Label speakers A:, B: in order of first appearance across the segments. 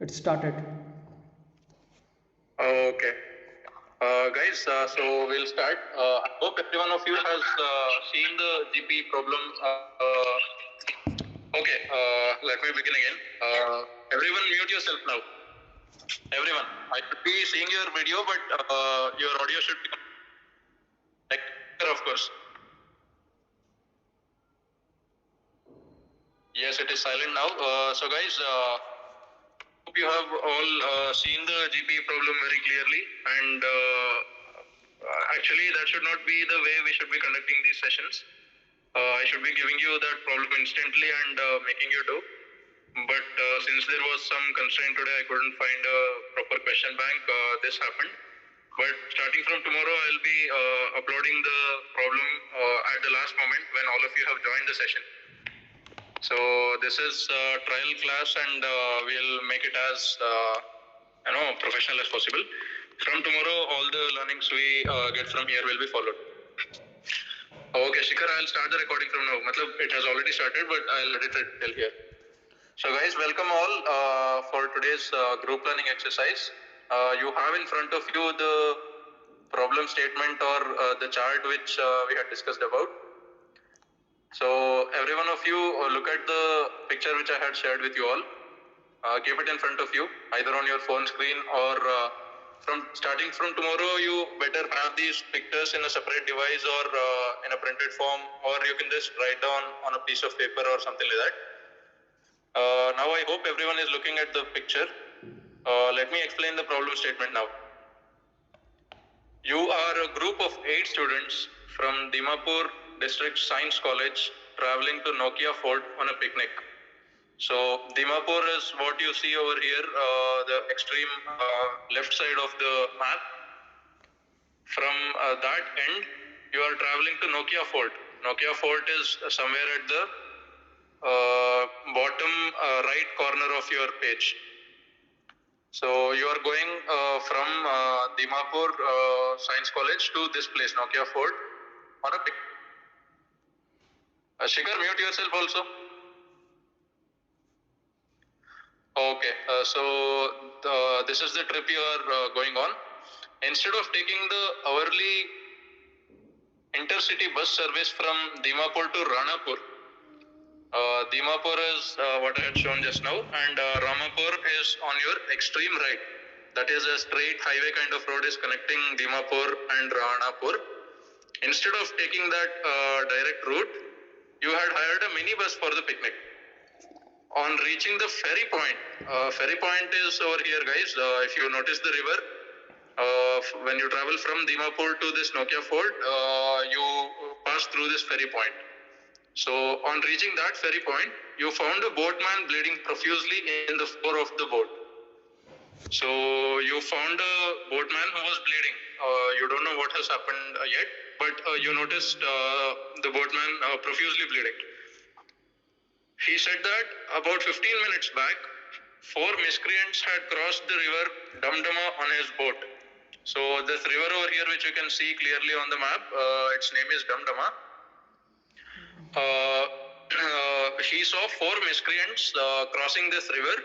A: It started.
B: Okay. Guys, so we'll start. I hope every one of you has seen the GPE problem. Okay, let me begin again. Everyone mute yourself now. Everyone. I should be seeing your video, but your audio should be like, of course. Yes, it is silent now. So guys, hope you have all seen the GPE problem very clearly, and actually that should not be the way we should be conducting these sessions. I should be giving you that problem instantly and making you do. But since there was some constraint today, I couldn't find a proper question bank. This happened. But starting from tomorrow, I'll be uploading the problem at the last moment when all of you have joined the session. So this is a trial class, and we'll make it as professional as possible. From tomorrow, all the learnings we get from here will be followed. Okay, Shikhar, I'll start the recording from now. It has already started, but I'll edit it till here. So guys, welcome all for today's group learning exercise. You have in front of you the problem statement or the chart which we had discussed about. So every one of you look at the picture which I had shared with you all. Keep it in front of you, either on your phone screen or starting from tomorrow, you better have these pictures in a separate device or in a printed form, or you can just write down on a piece of paper or something like that. Now I hope everyone is looking at the picture. Let me explain the problem statement now. You are a group of 8 students from Dimapur District Science College traveling to Nokia Fort on a picnic. So Dimapur is what you see over here, the extreme left side of the map. From that end, you are traveling to Nokia Fort. Nokia Fort is somewhere at the bottom right corner of your page. So you are going from Dimapur Science College to this place, Nokia Fort, on a pic. Shikhar, mute yourself also. Okay, so this is the trip you are going on. Instead of taking the hourly intercity bus service from Dimapur to Ranapur, Dimapur is what I had shown just now, and Ramapur is on your extreme right. That is a straight highway kind of road is connecting Dimapur and Ranapur. Instead of taking that direct route, you had hired a minibus for the picnic. On reaching the ferry point is over here, guys. If you notice the river, when you travel from Dimapur to this Nokia Fort, you pass through this ferry point. So on reaching that ferry point, you found a boatman bleeding profusely in the floor of the boat. So you found a boatman who was bleeding. You don't know what has happened yet, but you noticed the boatman profusely bleeding. He said that about 15 minutes back, 4 miscreants had crossed the river Damdama on his boat. So this river over here, which you can see clearly on the map, its name is Damdama. He saw 4 miscreants crossing this river,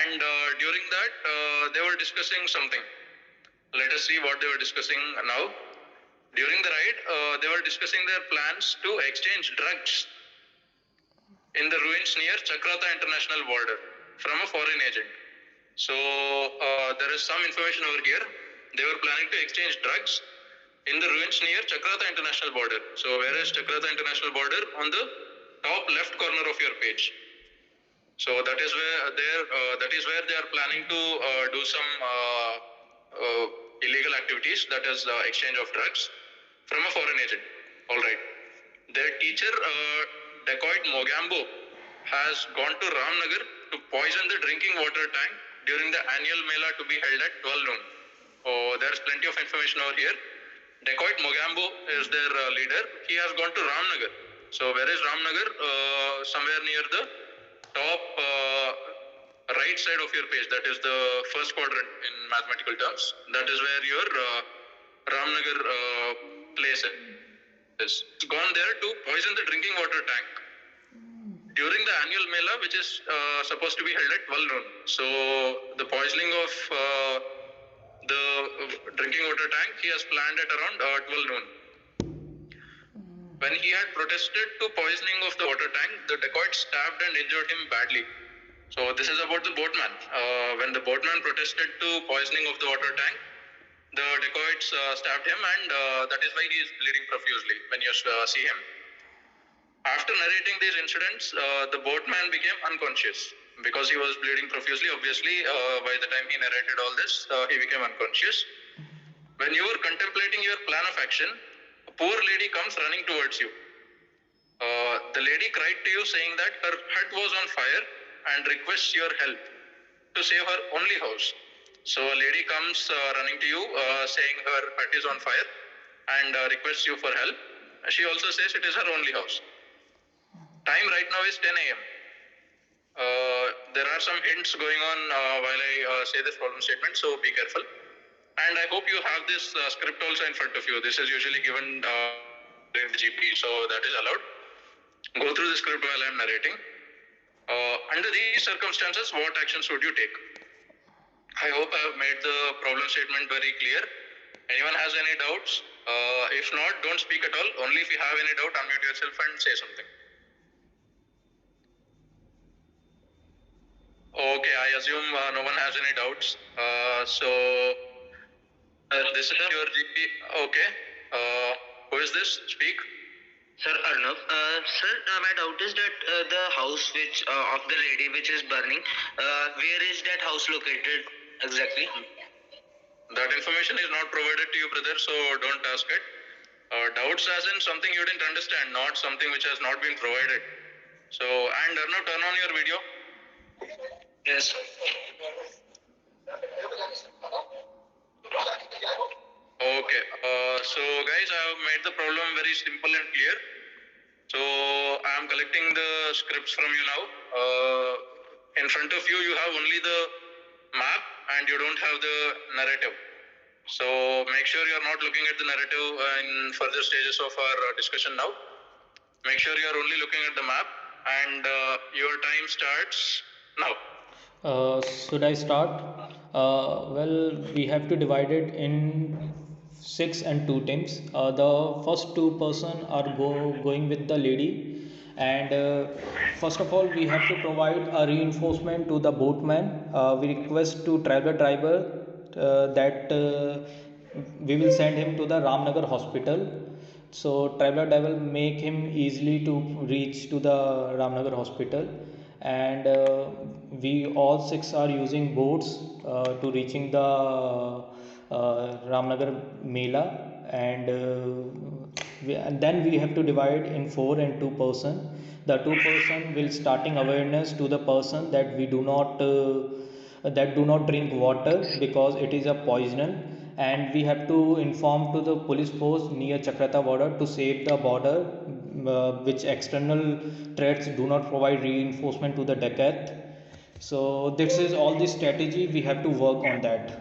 B: and during that they were discussing something. Let us see what they were discussing now. During the ride, they were discussing their plans to exchange drugs in the ruins near Chakrata International Border from a foreign agent. So there is some information over here. They were planning to exchange drugs in the ruins near Chakrata International Border. So where is Chakrata International Border? On the top left corner of your page. So that is where they are planning to do some illegal activities, that is exchange of drugs from a foreign agent. All right. Their teacher, Dacoit Mogambo, has gone to Ramnagar to poison the drinking water tank during the annual Mela to be held at 12 noon. Oh, there's plenty of information over here. Dacoit Mogambo is their leader. He has gone to Ramnagar. So where is Ramnagar? Somewhere near the top right side of your page. That is the first quadrant in mathematical terms. That is where your Ramnagar place is. It's gone there to poison the drinking water tank. during the annual Mela, which is supposed to be held at 12 noon. So the poisoning of the drinking water tank, he has planned at around 12 noon. When he had protested to poisoning of the water tank, the dacoit stabbed and injured him badly. So this is about the boatman. When the boatman protested to poisoning of the water tank, the dacoits stabbed him, and that is why he is bleeding profusely when you see him. After narrating these incidents, the boatman became unconscious because he was bleeding profusely. Obviously, by the time he narrated all this, he became unconscious. When you were contemplating your plan of action, a poor lady comes running towards you. The lady cried to you saying that her hut was on fire and requests your help to save her only house. So a lady comes running to you saying her hut is on fire and requests you for help. She also says it is her only house. Time right now is 10 a.m. There are some hints going on while I say this problem statement, so be careful. And I hope you have this script also in front of you. This is usually given in the GPE, so that is allowed. Go through the script while I am narrating. Under these circumstances, what actions would you take? I hope I have made the problem statement very clear. Anyone has any doubts? If not, don't speak at all. Only if you have any doubt, unmute yourself and say something. Okay, I assume no one has any doubts. This is your GP. Okay. Who is this? Speak.
A: Sir, Arnav. Sir, my doubt is that the house which of the lady which is burning, where is that house located exactly?
B: That information is not provided to you, brother, so don't ask it. Doubts as in something you didn't understand, not something which has not been provided. So, and Arnav, turn on your video.
A: Yes.
B: Okay. So guys, I have made the problem very simple and clear. So I am collecting the scripts from you now. In front of you, you have only the map and you don't have the narrative. So make sure you are not looking at the narrative in further stages of our discussion now. Make sure you are only looking at the map, and your time starts now.
C: Should I start? Well, we have to divide it in 6 and 2 teams. The first 2 person are going with the lady, and first of all, we have to provide a reinforcement to the boatman. We request to traveler driver that we will send him to the Ramnagar hospital. So traveler driver will make him easily to reach to the Ramnagar hospital, and we all 6 are using boats to reaching the Ramnagar Mela, and then we have to divide in 4 and 2 person. The 2 person will starting awareness to the person that we do not drink water because it is a poison, and we have to inform to the police force near Chakrata border to save the border, which external threats do not provide reinforcement to the dacoit. So this is all the strategy we have to work on that.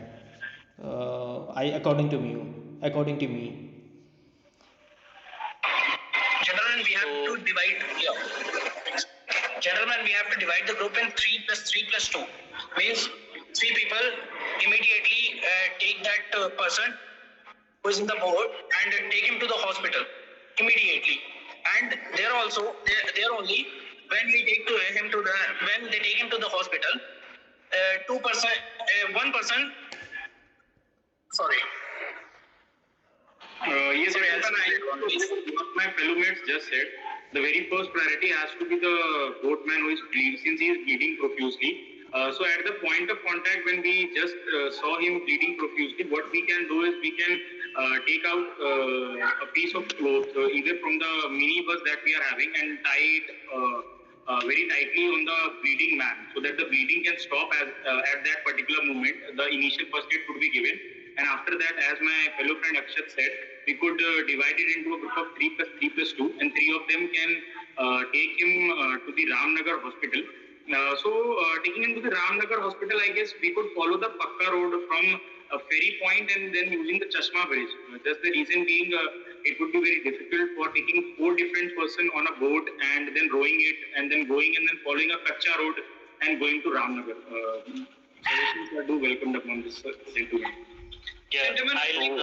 C: According to me.
A: Gentlemen, we have to divide. Gentlemen, we have to divide the group in 3 plus 3 plus 2. Means 3 people immediately take that person who is in the boat and take him to the hospital immediately. And there also, there only when they take him to the hospital, 1 person. Sorry.
D: Yes, what my fellow mates just said. The very first priority has to be the boatman who is bleeding, since he is bleeding profusely. So at the point of contact, when we just saw him bleeding profusely, what we can do is we can take out a piece of cloth, either from the minibus that we are having, and tie it very tightly on the bleeding man, so that the bleeding can stop at that particular moment. The initial first aid could be given. And after that, as my fellow friend Akshat said, we could divide it into a group of 3 plus 3 plus 2, and 3 of them can take him to the Ramnagar hospital. Taking him to the Ramnagar hospital, I guess we could follow the Pakka road from a ferry point and then using the Chashma bridge. Just the reason being, it would be very difficult for taking 4 different person on a boat and then rowing it and then going and then following a Kacha road and going to Ramnagar. Suggestions I do welcome upon this gentleman.
B: Yeah,
A: Gentlemen,
B: I will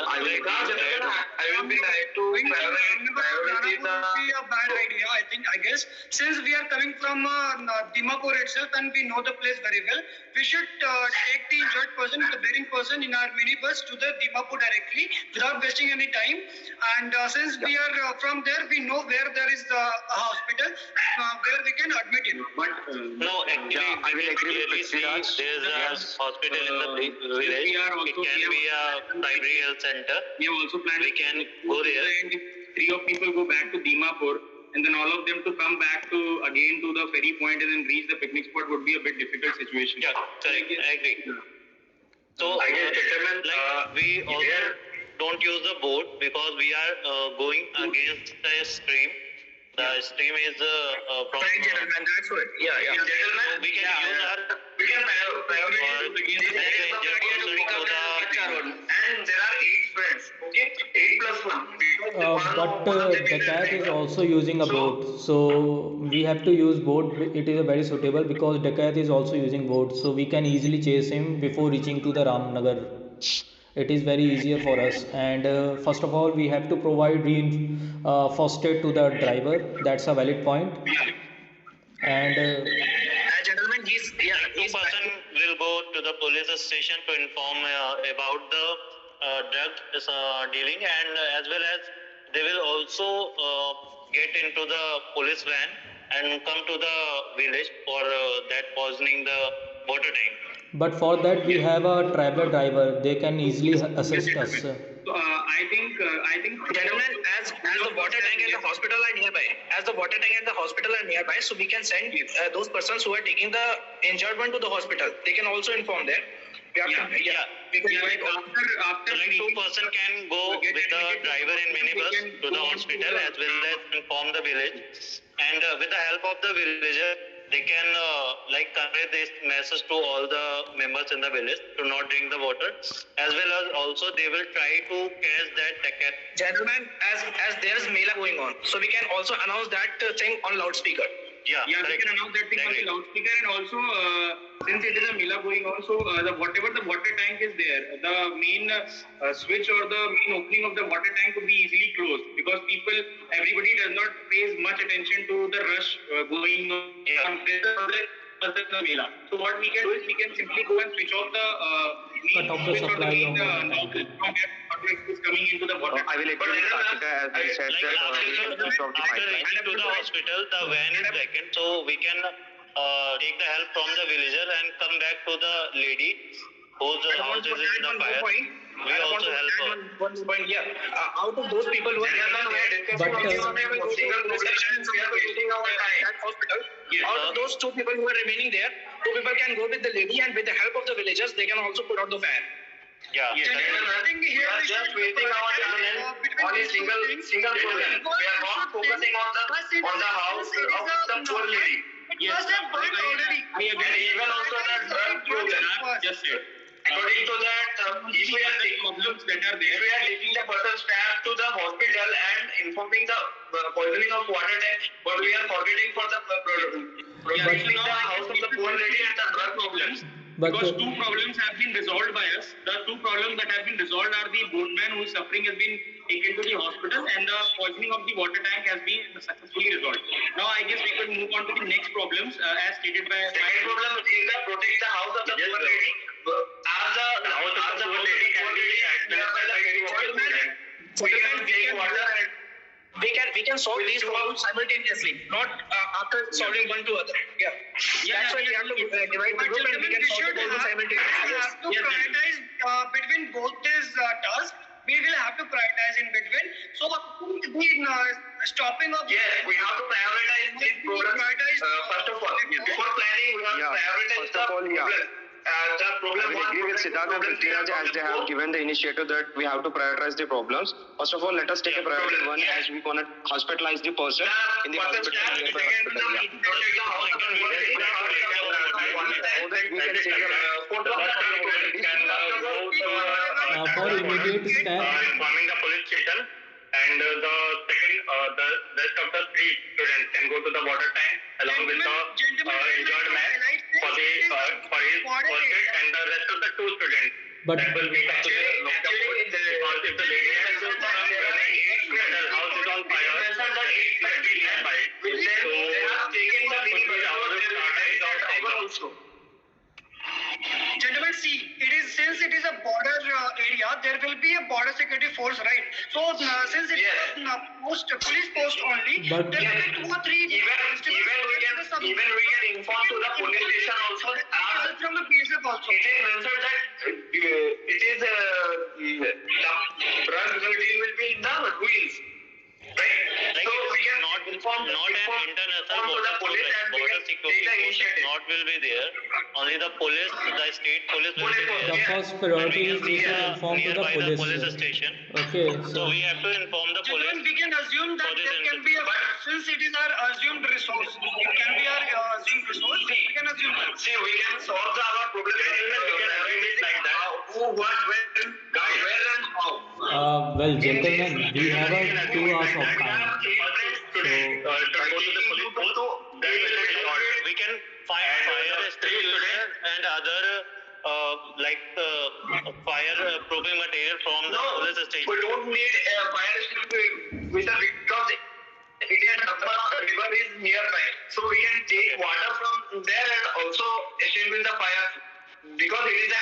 B: be
A: like to priority would be a bad idea. I guess since we are coming from Dimapur itself and we know the place very well, we should take the injured person, the bleeding person in our minibus to the Dimapur directly without wasting any time. And since we are from there, we know where there is a hospital where we can admit him.
D: But
B: no, actually,
E: I will agree with
B: see there is a hospital in the village. It can be a primary health center.
D: we have also planned
B: We can go there.
D: And if 3 of people go back to Dimapur and then all of them to come back to again to the ferry point and then reach the picnic spot would be a bit difficult situation.
B: Yeah, correct. I agree.
D: Yeah.
B: So, we also don't use the boat because we are going against the stream. The stream is from.
A: That's what. Yeah.
B: So we can use our.
E: We can and there are 8 friends, okay? 8 plus 1.
C: But Dakat is also using a boat, so we have to use boat. It is very suitable because Dakat is also using boat, so we can easily chase him before reaching to the Ramnagar. It is very easier for us. And first of all, we have to provide first aid to the driver. That's a valid point. And
A: Gentlemen,
B: Two person will go to the police station to inform about the drug dealing, and as well as they will also get into the police van and come to the village for that poisoning the water tank.
C: but for that we have a traveler driver. They can easily assist us.
D: So I think
A: gentlemen, as the water tank and the hospital are nearby, so we can send those persons who are taking the injured one to the hospital. They can also inform them. We have to, we can
D: like after
B: So like 2 person can go with the driver in minibus to the hospital as well as inform the village, and with the help of the villager they can convey this message to all the members in the village to not drink the water, as well as also they will try to catch that Dakat.
A: gentlemen, as there is Mela going on, so we can also announce that thing on loudspeaker.
D: we can announce that thing on the loudspeaker, and also since it is a Mela going on, so whatever the water tank is there, the main switch or the main opening of the water tank could be easily closed because everybody does not pays much attention to the rush going on. The Mela. So what we can do is we can simply go and switch off the main
C: Cut off the
D: switch or the
C: supply
D: main
C: of
D: knob from where is coming into the water.
E: I will agree with Ashika as they said that we can switch off the
B: After
E: pipeline.
B: reaching to the hospital, the van is vacant, so we can take the help from the villager and come back to the lady whose house is in the fire. We also help her.
A: One point, out of those people who are
C: But,
A: out of those 2 people who are remaining there, 2 people can go with the lady, and with the help of the villagers, they can also put out the fan.
B: Yeah.
A: I think here we
E: just waiting our turn on a single problem. We are not focusing on the house of the poor lady.
A: Yes, already.
E: And even also the drug problem.
D: Just said.
E: According to that, if we are
D: Problems that are
E: if
D: there.
E: we are taking the person staff to the hospital and informing the poisoning of water tank, but we are forgetting for the protecting the house of the poor lady and the drug problems.
C: But
D: Because 2 problems have been resolved by us. The 2 problems that have been resolved are the boatman who is suffering has been taken to the hospital and the poisoning of the water tank has been successfully resolved. Now I guess we could move on to the next problems as stated by.
E: Second problem is the protect the house of the poor lady. As the house of the poor lady can be nearby the ferry point, we can take water and
A: We can solve these problems simultaneously, not after solving one to other. That's why we have to divide the group and we can solve the problem simultaneously. We have to prioritize between both these tasks. We will have to prioritize in between. So the stopping of
E: we have to prioritize these programs. First of all, before planning, we have to prioritize the problem. The problem
F: I will agree with Siddharth and Prithviraj as they have given the initiative that we have to prioritize the problems. First of all, let us take a priority one as we gonna hospitalize the person in the hospital.
C: for immediate step,
B: Informing the police station,
E: and the rest of the 3 students can go to the water tank along with the injured man for his first aid, and the rest of the 2 students
C: But
E: that will meet up to the local board, because if the lady has a house is on fire, then it might be nearby. So they have taken the also.
A: Gentlemen, see, since it is a border area, there will be a border security force, right? So since it is a police post only,
C: But-
A: there will be 2 or 3
E: Even we can inform to the police station also.
A: from the BSF also.
E: It is mentioned that it is the drug deal will be in the ruins, right?
G: Like
E: So we can
G: not
E: inform
G: not an international
E: to the
G: border,
E: police and we
G: border
E: can take
G: security
E: the
G: force
E: initiative.
G: not will be there. Only the police, the state police will be
C: the
G: there.
C: first priority is we should
G: Yeah,
C: inform to the
G: nearby
C: police.
G: police station.
C: Okay,
G: So we have to inform the
A: Gentlemen,
G: police.
A: we can assume that
G: For this
A: there can be a, since it is our assumed resource, it can be our assumed resource, we can assume that.
E: See, we can solve our problem. We can arrange it like that. Who, what, when, where, and how.
C: Well, gentlemen, we have a 2 hours of time.
G: We can find fire extinguisher and other fire proofing material from the police
E: We
G: station.
E: don't need a fire extinguisher because it is a river is nearby. So we can take water from there and also extinguish the fire because it is a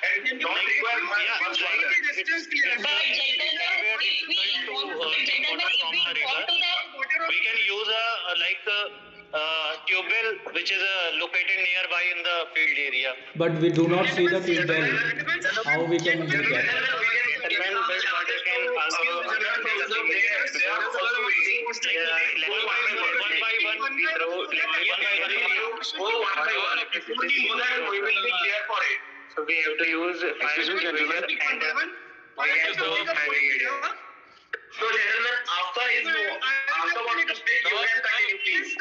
E: and not require much water.
A: Distance clearance.
H: But gentlemen, if we inform to the
G: We can use a tube well which is located nearby in the field area.
C: But we do not see the tube well. How we can do that?
E: So we have to use fire extinguisher and we can go fire brigade. So gentlemen, after what you speak, you can continue please.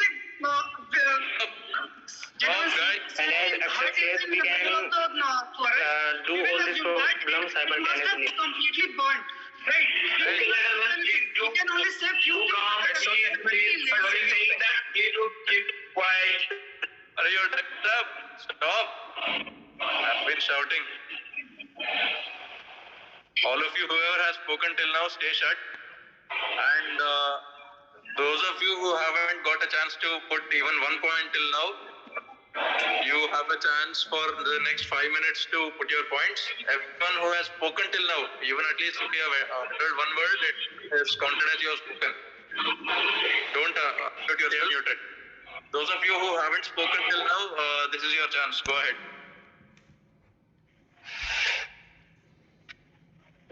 G: And as exercise, we can do all these problems simultaneously.
A: Completely burnt, right? You can only save few
E: Saying that keep quiet.
B: Are you up? Stop. I've been shouting. All of you, whoever has spoken till now, stay shut. And those of you who haven't got a chance to put even 1 point till now, you have a chance for the next 5 minutes to put your points. Everyone who has spoken till now, even at least if you have uttered 1 word, it is counted as you have spoken. Don't put yourself muted. Those of you who haven't spoken till now, this is your chance. Go ahead.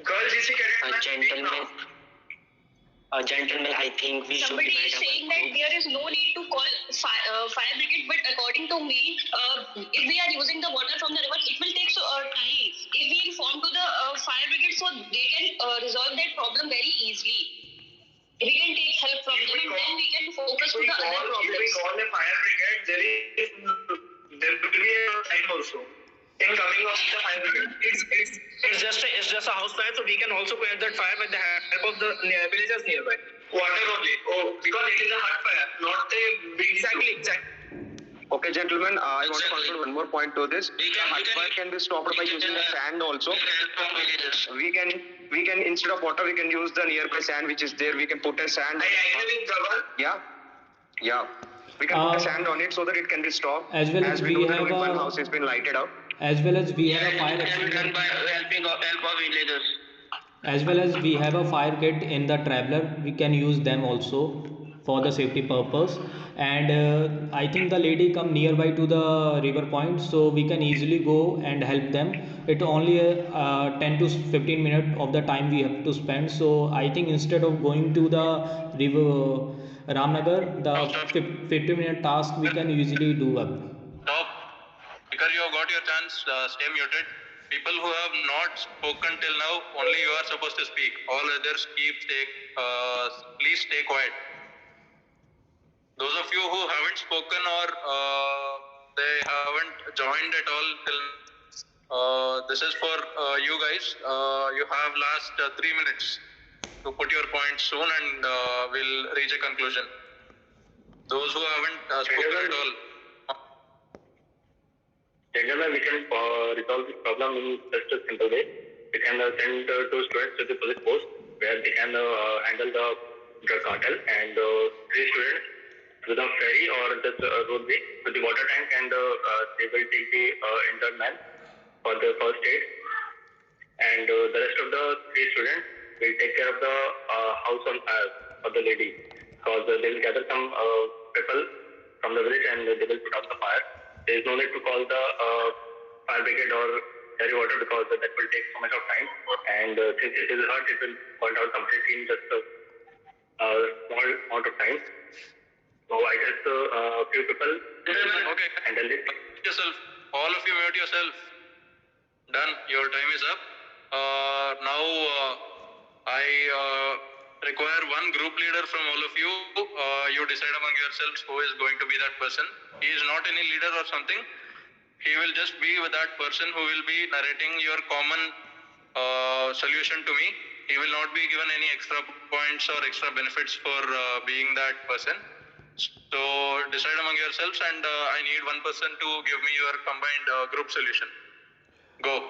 E: Girl GC cadet.
F: Gentlemen, I think we should
H: somebody is
F: divide
H: saying
F: our
H: that
F: group.
H: there is no need to call fire brigade, but according to me, if we are using the water from the river, it will take time. If we inform to the fire brigade, so they can resolve that problem very easily. We can take help from them, and then we can focus to the other
E: If we
H: problems.
E: call the fire brigade, there will be a time also. In coming of the fire brigade,
A: It's just a house fire, so we can also quench that fire with the help of the villagers nearby.
E: water only. Oh, because it is a hot fire, not a big
A: Exactly.
F: Okay, gentlemen, I want to conclude one more point to this. Hot fire can be stopped by using the sand also. We can instead of water, we can use the nearby sand which is there. We can put a sand.
E: I agree with Dhawan.
F: Yeah. We can put a sand on it so that it can be stopped.
C: As well as we
F: know that
C: have
F: only one
C: a-
F: house has been lighted out.
C: As well as we have a fire extinguisher.
E: by help of villagers.
C: As well as we have a fire kit in the traveler, we can use them also for the safety purpose. And I think the lady come nearby to the river point, so we can easily go and help them. It only 10 to 15 minutes of the time we have to spend. So I think instead of going to the river Ramnagar, the 50-minute task we can easily do up.
B: Stop. Because you have got your chance, stay muted. People who have not spoken till now, only you are supposed to speak. All others please stay quiet. Those of you who haven't spoken or they haven't joined at all till this is for you guys. You have last 3 minutes. to put your points soon, and we'll reach a conclusion. Those who haven't spoken at all.
G: Gentlemen, we can resolve this problem in just a simple way. We can send two students to the police post where they can handle the drug cartel, and three students to the ferry or the roadway to the water tank, and they will take the injured man for the first aid, and the rest of the three students will take care of the house on fire for the lady, because they will gather some people from the village and they will put out the fire. There is no need to call the fire brigade or carry water, because that will take so much of time, and since it is hot, it will burn out completely in just a small amount of time. So I guess a few people
B: Okay.
G: handle it.
B: Yourself. All of you mute yourself. Done. Your time is up. Now I require one group leader from all of you. You decide among yourselves who is going to be that person. He is not any leader or something. He will just be with that person who will be narrating your common solution to me. He will not be given any extra points or extra benefits for being that person. So decide among yourselves, and I need one person to give me your combined group solution. Go.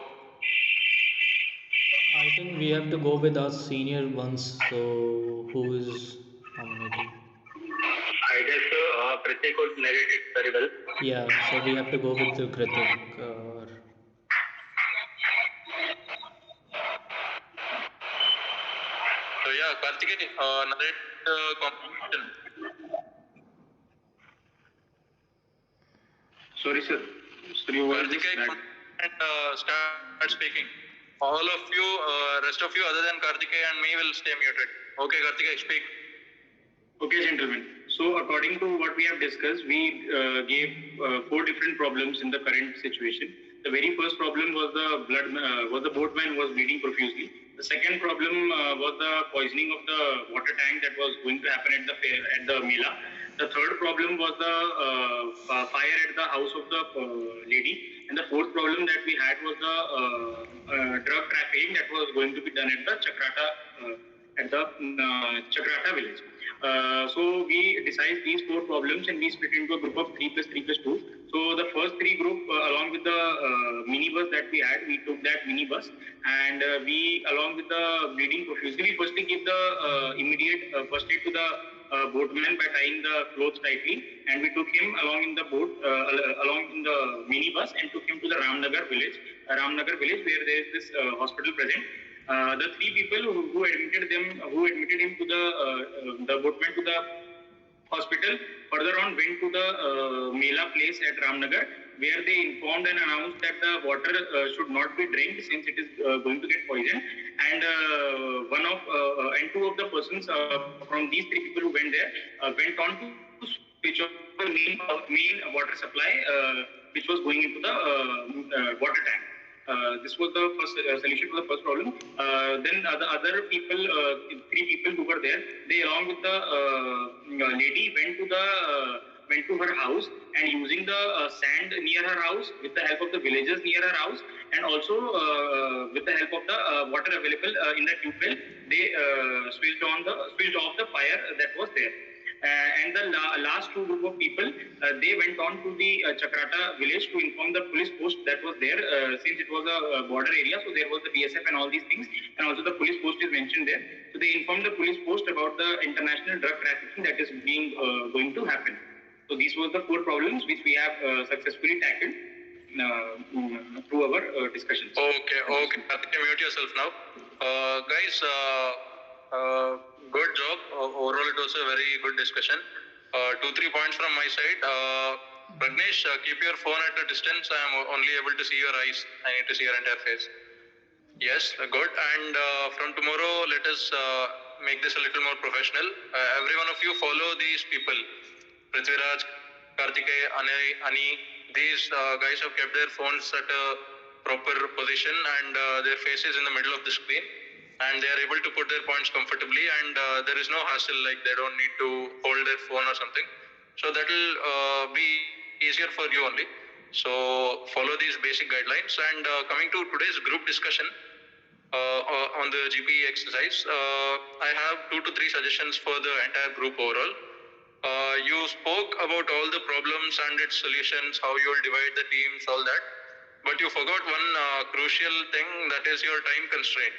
C: I think we have to go with our senior ones. So who is nominating?
G: I guess Pratik could narrate it very well.
C: Yeah, so we have to go with the Kritik.
B: So yeah, Karthikeyan, narrate competition.
D: Sorry, sir. Your voice is
B: Karthikeyan,
D: bad.
B: and start speaking. All of you, rest of you other than Karthikeyan and me will stay muted. Okay, Karthikeyan, speak.
D: Okay, gentlemen. So, according to what we have discussed, we gave four different problems in the current situation. The very first problem was the boatman was bleeding profusely. The second problem was the poisoning of the water tank that was going to happen at the fair, at the Mela. The third problem was the fire at the house of the lady. And the fourth problem that we had was the drug trafficking that was going to be done at the Chakrata village. So we decided these four problems and we split into a group of 3 plus 3 plus 2. So the first three group, along with the minibus that we had, we took that minibus, and we, along with the bleeding profusely, we firstly give the immediate first aid to the boatman by tying the clothes tightly, and we took him along in the boat, along in the minibus, and took him to the Ramnagar village, where there is this hospital present. The three people who admitted him to the boatman to the hospital, further on went to the Mela place at Ramnagar, where they informed and announced that the water should not be drank since it is going to get poisoned. And two of the persons from these three people who went there went on to switch off the main water supply, which was going into the water tank. This was the first solution to the first problem. Then the other people, three people who were there, they along with the lady went to her house, and using the sand near her house, with the help of the villagers near her house, and also with the help of the water available in the tube well, they switched off the fire that was there. And the last two group of people, they went on to the Chakrata village to inform the police post that was there, since it was a border area, so there was the BSF and all these things, and also the police post is mentioned there. So they informed the police post about the international drug trafficking that is going to happen. So these were the four problems which we have successfully tackled through our discussions.
B: Okay. Mute yourself now. Guys, good job. Overall, it was a very good discussion. 2-3 points from my side. Pragnesh, keep your phone at a distance. I am only able to see your eyes. I need to see your entire face. Yes, good. And from tomorrow, let us make this a little more professional. Every one of you follow these people. Prithviraj, Karthikeyan, Ani. These guys have kept their phones at a proper position, and their faces in the middle of the screen, and they are able to put their points comfortably, and there is no hassle, like they don't need to hold their phone or something. So that will be easier for you only. So follow these basic guidelines. And coming to today's group discussion, on the GPE exercise. I have 2 to 3 suggestions for the entire group overall. You spoke about all the problems and its solutions, how you will divide the teams, all that. But you forgot one crucial thing, that is your time constraint.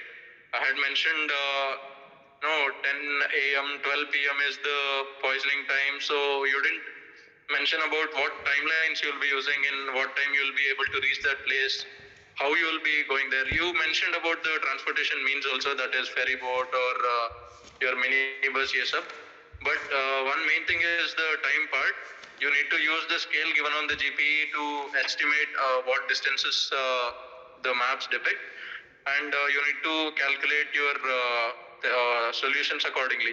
B: I had mentioned 10 a.m., 12 p.m. is the poisoning time. So you didn't mention about what timelines you will be using, in what time you will be able to reach that place, how you will be going there. You mentioned about the transportation means also, that is ferry boat or your minibus, yes sir. But one main thing is the time part. You need to use the scale given on the GPE to estimate what distances the maps depict, and you need to calculate your solutions accordingly.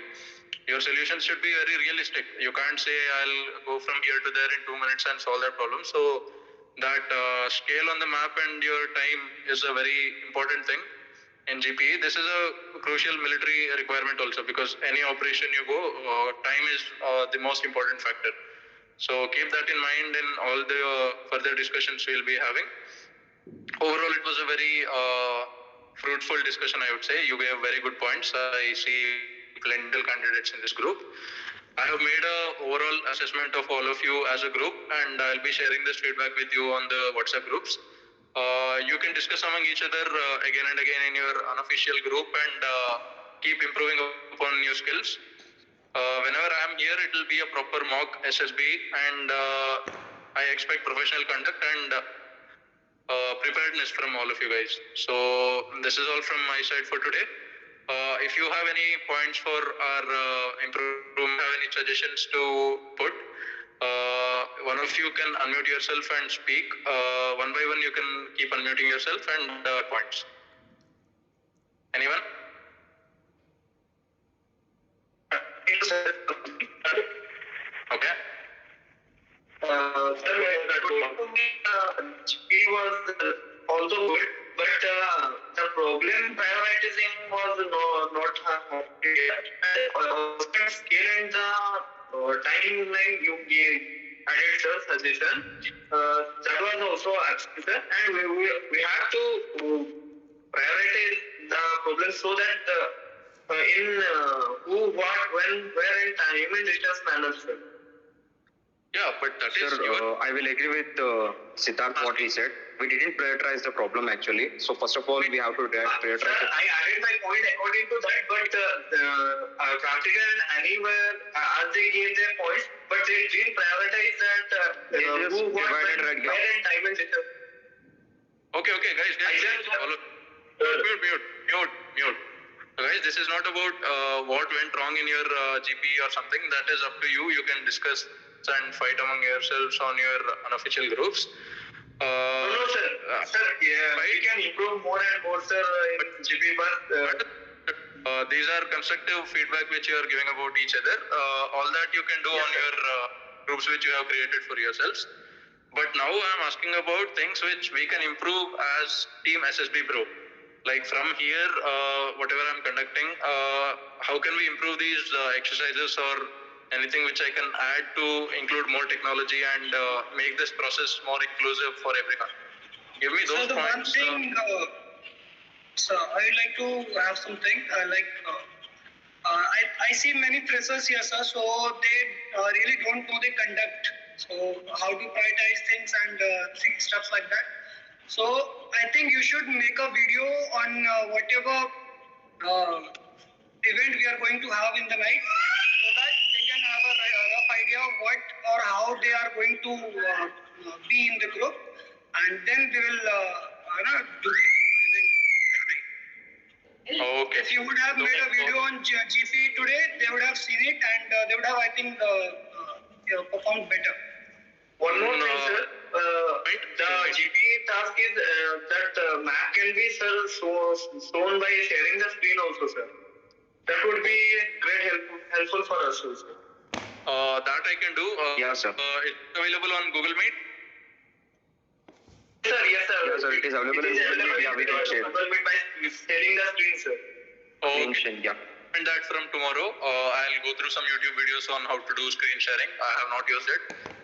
B: Your solutions should be very realistic. You can't say I'll go from here to there in 2 minutes and solve that problem. So that scale on the map and your time is a very important thing in GPE. This is a crucial military requirement also, because any operation you go, time is the most important factor. So keep that in mind in all the further discussions we'll be having. Overall, it was a very fruitful discussion, I would say. You gave very good points. I see plenty of candidates in this group. I have made a overall assessment of all of you as a group, and I'll be sharing this feedback with you on the WhatsApp groups. You can discuss among each other again and again in your unofficial group, and keep improving upon your skills. Whenever I am here, it will be a proper mock SSB, and I expect professional conduct and preparedness from all of you guys. So this is all from my side for today. If you have any points for our improvement, have any suggestions to put, one of you can unmute yourself and speak. One by one, you can keep unmuting yourself and points. Anyone? Okay.
E: Sir, according to me, GPE was also good, but the problem prioritizing was not scale and the timeline you gave added sir suggestion. That was also absent, sir, and we have to prioritize the problem so that in who, what, when, where, and time and distance manner, sir.
B: Yeah, but that is
F: Sir, I will agree with Siddharth what he said. We didn't prioritize the problem actually. So first of all, we have to prioritize.
E: Sir, I added my point according to that, but practical and anywhere as they gave their points, but they didn't prioritize that who, what, when, where, and time and distance.
B: Okay, guys. Mute. Guys, this is not about what went wrong in your GPE or something. That is up to you. You can discuss and fight among yourselves on your unofficial groups.
E: No, sir. Sir, yeah, we can improve more and more, sir, in GPE, but
B: these are constructive feedback which you are giving about each other. All that you can do on your groups which you have created for yourselves. But now I am asking about things which we can improve as Team SSB Bro. Like from here, whatever I am conducting, how can we improve these exercises or anything which I can add to include more technology and make this process more inclusive for everyone? Give me those points.
A: So the one thing, so I would like to have something I see many freshers here, sir, so they really don't know the conduct. So how to prioritize things and stuff like that. So I think you should make a video on whatever event we are going to have in the night, so that they can have a rough idea of what or how they are going to be in the group, and then they will do the event at night.
B: Okay.
A: If you would have made a video on GPE today, they would have seen it and they would have, I think, performed better.
E: One more thing, sir. The GPE task is that map can be shown by sharing the screen also, sir. That would be helpful for us also.
B: That I can do.
F: Yeah, sir.
B: It's available on Google Meet.
E: Yes, sir.
F: Yeah, sir, it is available in Google Meet. Yeah, we can share.
E: Google Meet by sharing the screen, sir.
B: Okay.
F: Yeah.
B: And that from tomorrow, I'll go through some YouTube videos on how to do screen sharing. I have not used it.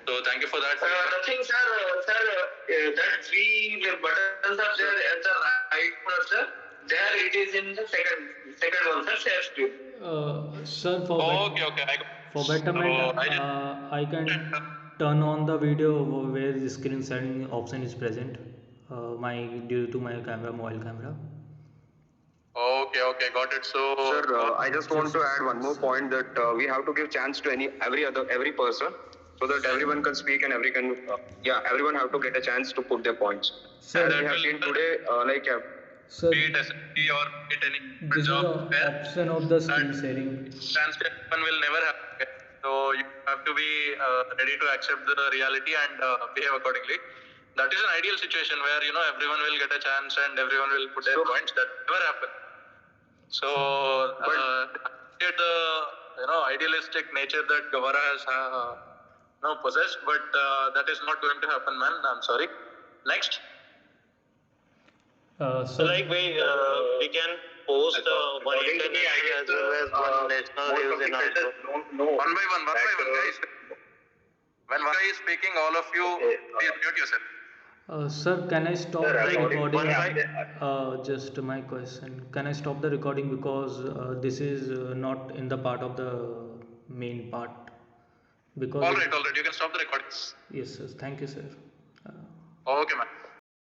B: So thank you for that.
E: Nothing, sir. That three buttons are there at the right corner, sir. There it is in the second one, sir, share screen.
C: Sir,
B: Okay.
C: for betterment, I can turn on the video where the screen sharing option is present. Due to my mobile camera.
B: Okay, got it. So,
F: Sir, I just want to add one more point that we have to give chance to every person so that everyone can speak and everyone have to get a chance to put their points.
C: Sir,
F: As we have seen today,
C: Sir,
B: be it SSB or be it any
C: this is
B: job
C: the
B: where
C: option of the screen sharing.
B: transcription will never happen. So you have to be ready to accept the reality and behave accordingly. That is an ideal situation where everyone will get a chance and everyone will put their points. That never happen. So appreciate the idealistic nature that Gavara has possessed, but that is not going to happen, man. I'm sorry. Next.
C: So
I: we can post one international as well as one national news in our group.
B: One by one, guys. When one guy is speaking, all of you please mute yourself.
C: Sir, can I stop the recording? Just my question. Can I stop the recording because this is not in the part of the main part? Because
B: All right. You can stop the recording.
C: Yes, sir. Thank you, sir.
B: Okay, man.